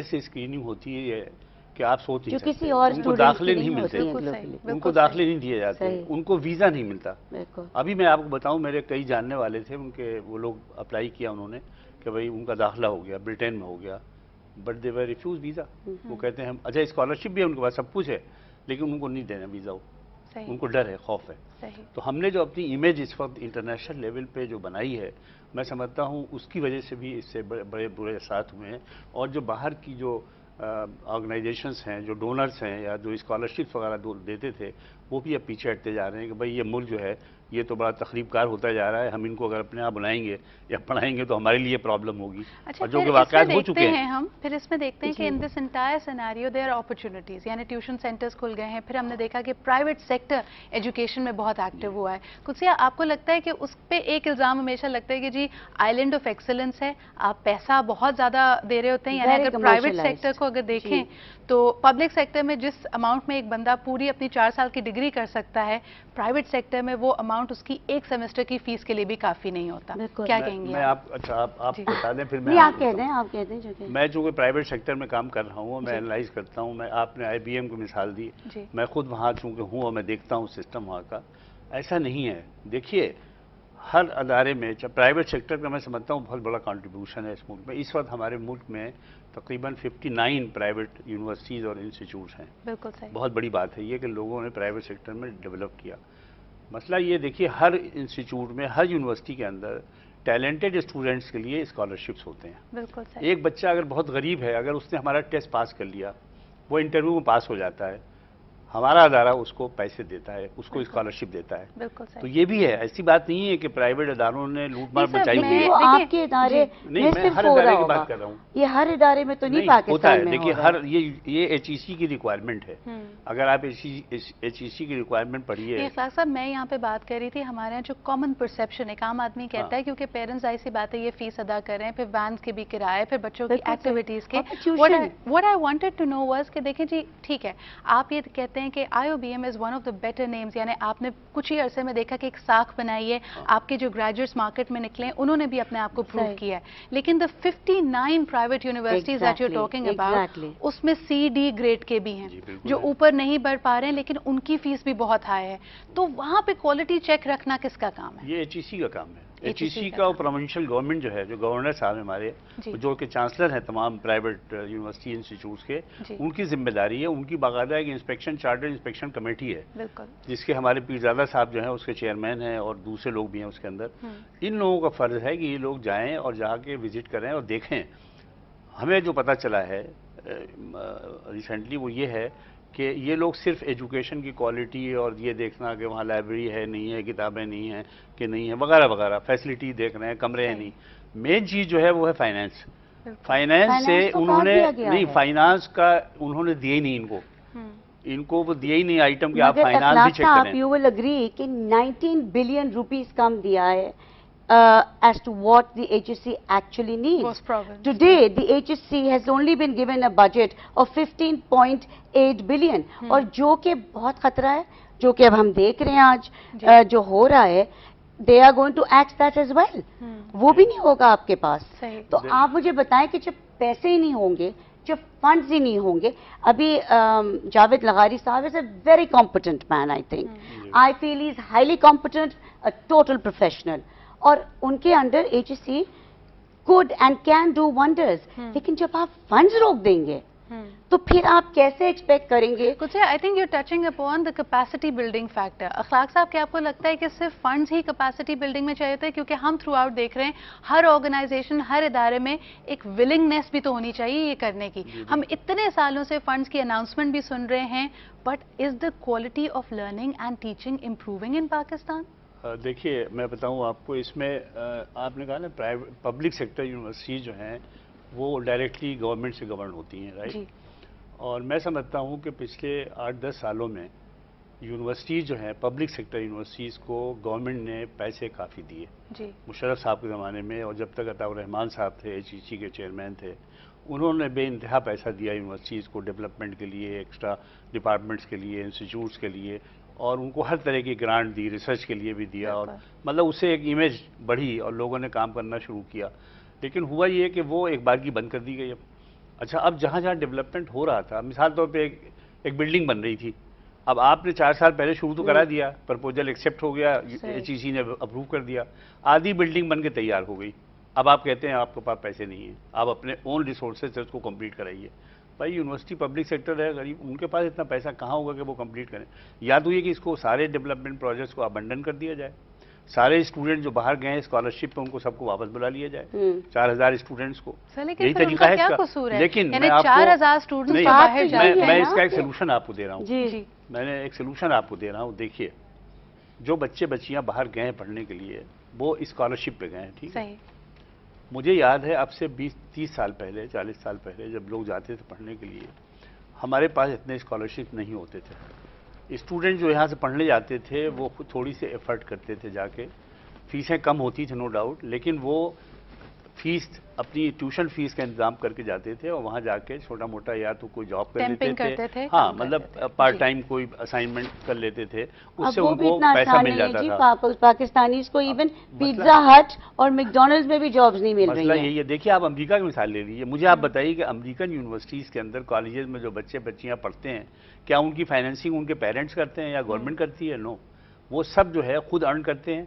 سے اسکریننگ ہوتی ہے یہ کہ آپ سوچ نہیں کسی سکتے. اور ان کو داخلے نہیں ملتے, ملتے, ان کو داخلے نہیں دیے جاتے, ان کو ویزا نہیں ملتا. ابھی میں آپ کو بتاؤں, میرے کئی جاننے والے تھے, ان کے وہ لوگ اپلائی کیا انہوں نے کہ بھائی ان کا داخلہ ہو گیا, برٹین میں ہو گیا, but they were refuse visa. وہ کہتے ہیں اچھا اسکالرشپ بھی ہے ان کے پاس, سب کچھ ہے, لیکن ان کو نہیں دینا ویزا, ان کو ڈر ہے, خوف ہے. تو ہم نے جو اپنی امیج اس وقت انٹرنیشنل لیول پہ جو بنائی ہے, میں سمجھتا ہوں اس کی وجہ سے بھی اس سے بڑے برے اثرات ہوئے ہیں. اور جو باہر کی جو آرگنائزیشنز ہیں, جو ڈونرز ہیں یا جو اسکالرشپس وغیرہ دیتے تھے, وہ بھی اب پیچھے ہٹتے جا رہے ہیں کہ بھائی یہ ملک جو ہے یہ تو بڑا تخریب کار ہوتا جا رہا ہے, ہم ان کو اگر اپنے یہاں بلائیں گے یا پڑھائیں گے تو ہمارے لیے پرابلم ہوگی. اور جو کہ واقعات ہو چکے ہیں. ہم پھر اس میں دیکھتے ہیں کہ in this entire scenario there are opportunities, یعنی ٹیوشن سینٹرز کھل گئے ہیں. پھر ہم نے دیکھا کہ پرائیویٹ سیکٹر ایجوکیشن میں بہت ایکٹیو ہوا ہے. قدسیہ, آپ کو لگتا ہے کہ اس پہ ایک الزام ہمیشہ لگتا ہے کہ جی آئیلینڈ آف ایکسلنس ہے, آپ پیسہ بہت زیادہ دے رہے ہوتے ہیں, یعنی اگر پرائیویٹ سیکٹر کو اگر دیکھیں تو پبلک سیکٹر میں جس اماؤنٹ میں ایک بندہ پوری اپنی 4 سال کی ڈگری کر سکتا ہے, پرائیویٹ سیکٹر میں وہ اماؤنٹ اس کی ایک سیمسٹر کی فیس کے لیے بھی کافی نہیں ہوتا. کیا کہیں گے اچھا آپ بتا دیں, پھر میں آپ کہہ دیں. میں چونکہ پرائیویٹ سیکٹر میں کام کر رہا ہوں, میں اینالائز کرتا ہوں. میں آپ نے آئی بی ایم کو مثال دی, میں خود وہاں چونکہ ہوں اور میں دیکھتا ہوں سسٹم وہاں کا. ایسا نہیں ہے. دیکھیے ہر ادارے میں, پرائیویٹ سیکٹر کا میں سمجھتا ہوں بہت بڑا کنٹریبیوشن ہے اس ملک میں. اس وقت ہمارے ملک میں تقریباً 59 پرائیویٹ یونیورسٹیز اور انسٹیٹیوٹس ہیں. بالکل صحیح. بہت بڑی بات ہے یہ کہ لوگوں نے پرائیویٹ سیکٹر میں ڈیولپ کیا. مسئلہ یہ دیکھیے, ہر انسٹیٹیوٹ میں, ہر یونیورسٹی کے اندر ٹیلنٹڈ اسٹوڈنٹس کے لیے اسکالرشپس ہوتے ہیں. بالکل صحیح. ایک بچہ اگر بہت غریب ہے, اگر اس نے ہمارا ٹیسٹ پاس کر لیا, وہ انٹرویو میں پاس ہو جاتا ہے, ہمارا ادارہ اس کو پیسے دیتا ہے, اس کو اسکالرشپ دیتا ہے. بالکل صحیح. تو یہ بھی ہے, ایسی بات نہیں ہے کہ پرائیویٹ اداروں نے لوٹ مار مچائی ہوئی ہے. آپ کے ادارے نہیں, میں ہر ادارے کی بات کر رہا ہوں. یہ ہر ادارے میں تو نہیں پاکستان میں دیکھیے یہ ایچ ای سی کی ریکوائرمنٹ ہے. اگر آپ ایچ ای سی کی ریکوائرمنٹ پڑھیے. اخلاق صاحب, میں یہاں پہ بات کر رہی تھی, ہمارے یہاں جو کامن پرسیپشن ایک عام آدمی کہتا ہے کیونکہ پیرنٹس ظاہر سی بات ہے یہ فیس ادا کر رہے ہیں, پھر وینس کے بھی کرائے, پھر بچوں کی ایکٹیویٹیز کے. What I wanted to know was کہ دیکھیں جی ٹھیک ہے, آپ یہ کہتے ہیں کہ IOBM is one of the better names, یعنی آپ نے کچھ ہی عرصے میں دیکھا کہ ایک ساکھ بنائی ہے, آپ کے جو گریجویٹس مارکیٹ میں نکلے انہوں نے بھی اپنے آپ کو پروو کیا ہے. لیکن the 59 private universities that you're talking about, اس میں C-D گریڈ کے بھی ہیں جو اوپر نہیں بڑھ پا رہے ہیں, لیکن ان کی فیس بھی بہت ہائی ہے. تو وہاں پہ کوالٹی چیک رکھنا کس کا کام ہے؟ یہ ایچ ای سی کا کام ہے. ایچ ای سی کا اور پروونشل گورنمنٹ جو ہے, جو گورنر صاحب ہیں ہمارے, جو کہ چانسلر ہیں تمام پرائیویٹ یونیورسٹی انسٹیٹیوٹس کے, ان کی ذمہ داری ہے. ان کی باقاعدہ ایک انسپیکشن چارٹر انسپیکشن کمیٹی ہے, جس کے ہمارے پیرزادہ صاحب جو ہیں اس کے چیئرمین ہیں, اور دوسرے لوگ بھی ہیں اس کے اندر. ان لوگوں کا فرض ہے کہ یہ لوگ جائیں اور جا کے وزٹ کریں اور دیکھیں. ہمیں جو پتہ چلا ہے ریسنٹلی وہ یہ ہے کہ یہ لوگ صرف ایجوکیشن کی کوالٹی اور یہ دیکھنا کہ وہاں لائبریری ہے نہیں ہے, کتابیں نہیں ہیں کہ نہیں ہیں وغیرہ وغیرہ, فیسلٹی دیکھ رہے ہیں, کمرے ہیں نہیں. مین چیز جو ہے وہ ہے فائنینس. فائنینس سے انہوں نے نہیں, فائنانس کا انہوں نے دیا ہی نہیں ان کو وہ دیا ہی نہیں آئٹم کہ آپ فائنانس بھی چیک کریں. یو ول اگری کہ 19 بلین روپیز کم دیا ہے as to what the HSC actually needs. Today, the HSC has only been given a budget of 15.8 billion. اور جو کہ بہت خطرہ ہے, جو کہ اب ہم دیکھ رہے ہیں آج جو ہو رہا ہے, they are going to act that as well. وہ بھی نہیں ہوگا آپ کے پاس. تو آپ مجھے بتائیں کہ جب پیسے ہی نہیں ہوں گے, جب فنڈز ہی نہیں ہوں گے. ابھی جاوید لغاری صاحب is a very competent man, I think. I feel he is highly competent, a total professional. اور ان کے under H S C could and can do wonders. لیکن جب آپ فنڈز روک دیں گے تو پھر آپ کیسے ایکسپیکٹ کریں گے؟ I think you touching upon the capacity building factor. اخلاق صاحب, کیا آپ کو لگتا ہے کہ صرف فنڈز ہی کیپیسٹی بلڈنگ میں چاہیے ہوتے ہیں؟ کیونکہ ہم تھرو آؤٹ دیکھ رہے ہیں ہر آرگنائزیشن, ہر ادارے میں ایک ولنگنیس بھی تو ہونی چاہیے یہ کرنے کی. ہم اتنے سالوں سے فنڈز کی اناؤنسمنٹ بھی سن رہے ہیں, but is the quality of learning and teaching improving in Pakistan? دیکھیے میں بتاؤں آپ کو, اس میں آپ نے کہا نا پبلک سیکٹر یونیورسٹی جو ہیں وہ ڈائریکٹلی گورنمنٹ سے گورن ہوتی ہیں, رائٹ. اور میں سمجھتا ہوں کہ پچھلے 8-10 سالوں میں یونیورسٹیز جو ہیں, پبلک سیکٹر یونیورسٹیز کو گورنمنٹ نے پیسے کافی دیے. مشرف صاحب کے زمانے میں, اور جب تک عطاء الرحمان صاحب تھے ایچ ای سی کے چیئرمین تھے, انہوں نے بے انتہا پیسہ دیا یونیورسٹیز کو ڈیولپمنٹ کے لیے, ایکسٹرا ڈپارٹمنٹس کے لیے, انسٹیٹیوٹس کے لیے, اور ان کو ہر طرح کی گرانٹ دی, ریسرچ کے لیے بھی دیا, اور مطلب اس سے ایک امیج بڑھی اور لوگوں نے کام کرنا شروع کیا. لیکن ہوا یہ کہ وہ ایک بار کی بند کر دی گئی. اچھا اب جہاں جہاں ڈیولپمنٹ ہو رہا تھا، مثال طور پہ ایک بلڈنگ بن رہی تھی، اب آپ نے 4 سال پہلے شروع تو کرا دیا، پرپوزل ایکسیپٹ ہو گیا، HEC نے اپروو کر دیا، آدھی بلڈنگ بن کے تیار ہو گئی، اب آپ کہتے ہیں آپ کے پاس پیسے نہیں ہیں، آپ اپنے اون ریسورسز سے اس کو کمپلیٹ کرائیے. بھائی یونیورسٹی پبلک سیکٹر ہے غریب، ان کے پاس اتنا پیسہ کہاں ہوگا کہ وہ کمپلیٹ کریں. یا تو یہ کہ اس کو سارے ڈیولپمنٹ پروجیکٹس کو ابنڈن کر دیا جائے، سارے اسٹوڈنٹ جو باہر گئے ہیں اسکالرشپ پہ ان کو سب کو واپس بلا لیا جائے، 4000 اسٹوڈنٹس کو. یہی طریقہ ہے اس کا. لیکن میں آپ کو میں اس کا ایک سلوشن آپ کو دے رہا ہوں، میں نے ایک سلوشن آپ کو دے رہا ہوں. دیکھیے جو بچے بچیاں باہر گئے ہیں پڑھنے کے لیے وہ اسکالرشپ پہ گئے ہیں، ٹھیک ہے. مجھے یاد ہے اب سے 20-30 سال پہلے، 40 سال پہلے جب لوگ جاتے تھے پڑھنے کے لیے، ہمارے پاس اتنے اسکالرشپ نہیں ہوتے تھے. اسٹوڈنٹ جو یہاں سے پڑھنے جاتے تھے وہ خود تھوڑی سی ایفرٹ کرتے تھے جا کے، فیسیں کم ہوتی تھیں نو ڈاؤٹ، لیکن وہ فیس اپنی ٹیوشن فیس کا انتظام کر کے جاتے تھے اور وہاں جا کے چھوٹا موٹا یا تو کوئی جاب کر لیتے تھے، ہاں مطلب پارٹ ٹائم کوئی اسائنمنٹ کر لیتے تھے، اس سے ان کو پیسہ مل جاتا تھا. پاکستانیز کو ایون پیزا ہٹ اور میکڈونلڈز میں بھی جابز نہیں مل رہی ہیں. مسئلہ یہی ہے. دیکھیے آپ امریکہ کی مثال لے لیجیے، مجھے آپ بتائیے کہ امریکن یونیورسٹیز کے اندر کالجز میں جو بچے بچیاں پڑھتے ہیں کیا ان کی فائنینسنگ ان کے پیرنٹس کرتے ہیں یا گورنمنٹ کرتی ہے؟ نو، وہ سب جو ہے خود ارن کرتے ہیں،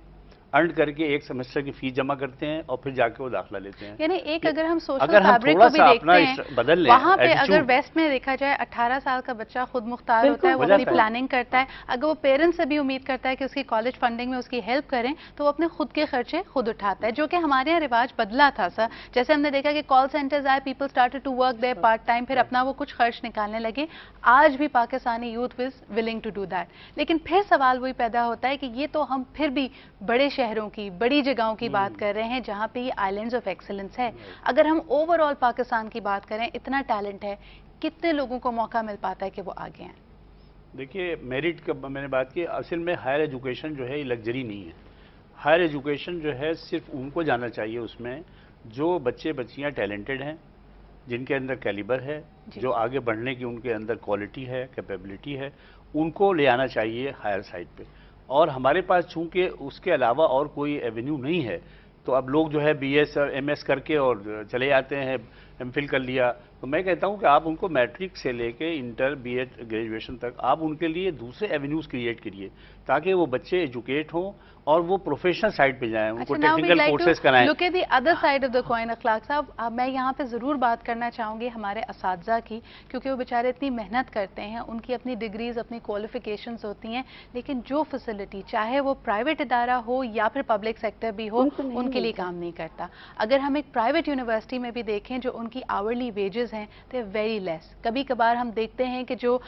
ارن کر کے ایک سیمسٹر کی فیس جمع کرتے ہیں اور پھر جا کے وہ داخلہ لیتے ہیں. یعنی ایک اگر ہم سوشل فیبرک کو بھی دیکھتے ہیں وہاں پہ اگر ویسٹ میں دیکھا جائے 18 سال کا بچہ خود مختار ہوتا ہے، وہ اپنی پلاننگ کرتا ہے. اگر وہ پیرنٹس سے بھی امید کرتا ہے کہ اس کی کالج فنڈنگ میں اس کی ہیلپ کریں تو وہ اپنے خود کے خرچے خود اٹھاتا ہے، جو کہ ہمارے یہاں رواج بدلا تھا سر. جیسے ہم نے دیکھا کہ کال سینٹرز آئے، people started to work their part time, پھر اپنا وہ کچھ خرچ نکالنے لگے. آج بھی Pakistani youth is willing to do that. لیکن پھر سوال وہی پیدا ہوتا ہے کہ یہ تو ہم پھر بھی بڑے شہروں کی، بڑی جگہوں کی بات کر رہے ہیں جہاں پہ یہ آئلینڈز آف ایکسلنس ہے. اگر ہم اوور آل پاکستان کی بات کریں، اتنا ٹیلنٹ ہے، کتنے لوگوں کو موقع مل پاتا ہے کہ وہ آگے ہیں؟ دیکھیے میرٹ کا میں نے بات کی، اصل میں ہائر ایجوکیشن جو ہے یہ لگژری نہیں ہے. ہائر ایجوکیشن جو ہے صرف ان کو جانا چاہیے اس میں جو بچے بچیاں ٹیلنٹڈ ہیں، جن کے اندر کیلیبر ہے، جو آگے بڑھنے کی ان کے اندر کوالٹی ہے، کیپیبلٹی ہے، ان کو لے آنا چاہیے ہائر سائٹ پہ. اور ہمارے پاس چونکہ اس کے علاوہ اور کوئی ایونیو نہیں ہے تو اب لوگ جو ہے BS اور MS کر کے اور چلے آتے ہیں، MPhil کر لیا. تو میں کہتا ہوں کہ آپ ان کو میٹرک سے لے کے انٹر B.Ed گریجویشن تک آپ ان کے لیے دوسرے ایونیوز کریٹ کریے تاکہ وہ بچے ایجوکیٹ ہوں اور وہ پروفیشنل سائڈ پہ جائیں، ان کو ٹیکنیکل کورسز کرائیں. Look at the other side of the coin. Akhlaq صاحب میں یہاں پہ ضرور بات کرنا چاہوں گی ہمارے اساتذہ کی، کیونکہ وہ بیچارے اتنی محنت کرتے ہیں، ان کی اپنی ڈگریز اپنی کوالیفیکیشنز ہوتی ہیں، لیکن جو فیسلٹی چاہے وہ پرائیویٹ ادارہ ہو یا پھر پبلک سیکٹر بھی ہو ان کے لیے کام نہیں کرتا. اگر ہم ایک پرائیویٹ یونیورسٹی میں بھی دیکھیں جو ان کی آورلی ویجز ہیں دے ویری لیس. کبھی کبھار ہم دیکھتے ہیں کہ جو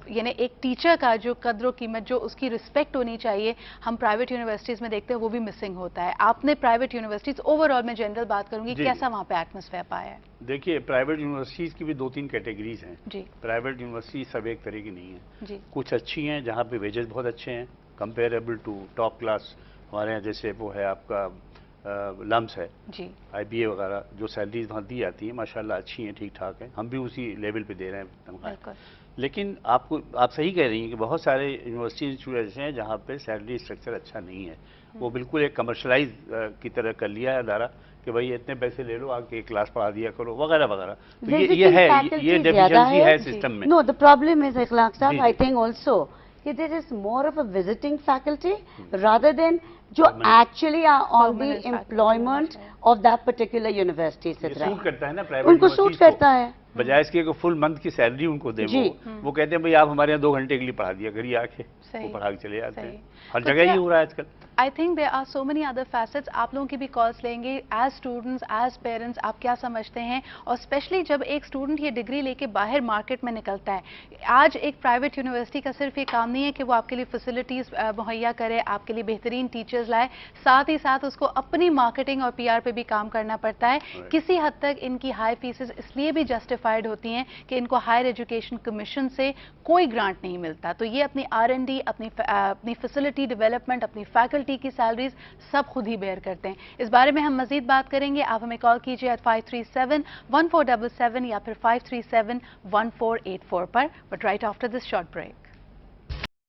یعنی ایک ٹیچر کا جو قدر و قیمت، جو اس کی رسپیکٹ ہونی چاہیے، ہم پرائیویٹ یونیورسٹیز میں دیکھتے ہیں وہ بھی مسنگ ہوتا ہے. آپ نے پرائیویٹ یونیورسٹیز اوور آل میں جنرل بات کروں گی، کیسا وہاں پہ ایٹماسفیئر پایا ہے؟ دیکھیے پرائیویٹ یونیورسٹیز کی بھی 2-3 کیٹیگریز ہیں. جی. پرائیویٹ یونیورسٹی سب ایک طرح کی نہیں ہیں. جی. کچھ اچھی ہیں جہاں پہ ویجز بہت اچھے ہیں کمپیریبل ٹو ٹاپ کلاس. ہمارے یہاں جیسے وہ ہے آپ کا لمس ہے، جی، IBA وغیرہ، جو سیلریز وہاں دی جاتی ہیں ماشاءاللہ اچھی ہیں، ٹھیک ٹھاک ہیں، ہم بھی اسی لیول پہ دے رہے ہیں تنخواہ. لیکن آپ صحیح کہہ رہی ہیں کہ بہت سارے یونیورسٹی انسٹیٹیوٹ ایسے ہیں جہاں پہ سیلری اسٹرکچر اچھا نہیں ہے. وہ بالکل ایک کمرشلائز کی طرح کر لیا ہے ادارہ کہ بھائی اتنے پیسے لے لو، آ کے کلاس پڑھا دیا کرو وغیرہ وغیرہ. تو یہ ہے، یہ ڈیفیشنسی ہے سسٹم میں. نو دا پرابلم از اخلاق صاحب آئی تھنک آلسو کہ there is more of a visiting faculty rather than جو actually are on the employment of that particular university. Suit کرتا ہے نا پرائیویٹ ان کو سوٹ کرتا ہے، بجائے اس کے فل منتھ کی سیلری ان کو دے. وہ کہتے ہیں بھائی آپ ہمارے یہاں 2 گھنٹے کے لیے پڑھا دیا کریے، آ کے وہ پڑھا کے چلے جاتے ہیں. ہر جگہ ہی ہو رہا ہے آج کل. I think there are so many other facets. آپ لوگوں کی بھی کالس لیں گے. ایز اسٹوڈنٹس، ایز پیرنٹس آپ کیا سمجھتے ہیں؟ اور اسپیشلی جب ایک اسٹوڈنٹ یہ ڈگری لے کے باہر مارکیٹ میں نکلتا ہے، آج ایک پرائیویٹ یونیورسٹی کا صرف یہ کام نہیں ہے کہ وہ آپ کے لیے فیسلٹیز مہیا کرے، آپ کے لیے بہترین ٹیچرز لائے، ساتھ ہی ساتھ اس کو اپنی مارکیٹنگ اور PR پہ بھی کام کرنا پڑتا ہے. کسی حد تک ان کی ہائی فیسز اس لیے بھی جسٹیفائڈ ہوتی ہیں کہ ان کو ہائر ایجوکیشن کمیشن سے کوئی گرانٹ نہیں ملتا. تو یہ اپنی R&D، اپنی فیسلٹی ڈیولپمنٹ، اپنی فیکلٹی کی سیلریز سب خود ہی بیئر کرتے ہیں. اس بارے میں ہم مزید بات کریں گے. آپ ہمیں کال کیجیے at 537-1477 یا پھر 537-1484 پر. But right after this short break.